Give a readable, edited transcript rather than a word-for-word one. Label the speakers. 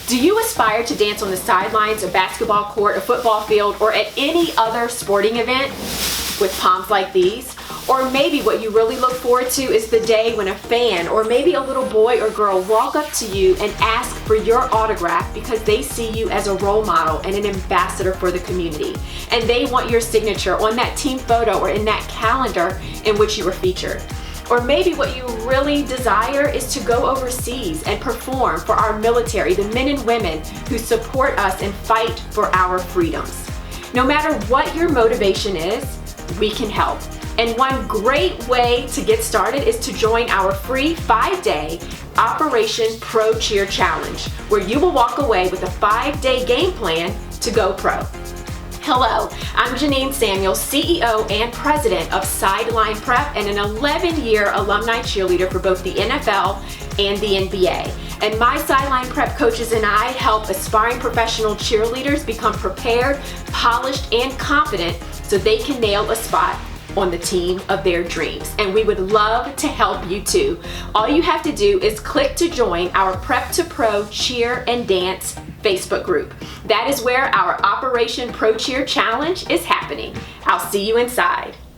Speaker 1: Do you aspire to dance on the sidelines, a basketball court, a football field, or at any other sporting event with palms like these? Or maybe what you really look forward to is the day when a fan or maybe a little boy or girl walk up to you and ask for your autograph because they see you as a role model and an ambassador for the community. And they want your signature on that team photo or in that calendar in which you were featured. Or maybe what you really desire is to go overseas and perform for our military, the men and women who support us and fight for our freedoms. No matter what your motivation is, we can help. And one great way to get started is to join our free 5-day Operation Pro Cheer Challenge, where you will walk away with a 5-day game plan to go pro. Hello, I'm Janine Samuel, CEO and President of Sideline Prep and an 11-year alumni cheerleader for both the NFL and the NBA. And my Sideline Prep coaches and I help aspiring professional cheerleaders become prepared, polished, and confident so they can nail a spot on the team of their dreams. And we would love to help you too. All you have to do is click to join our Prep to Pro Cheer and Dance Facebook group. That is where our Operation Pro Cheer Challenge is happening. I'll see you inside.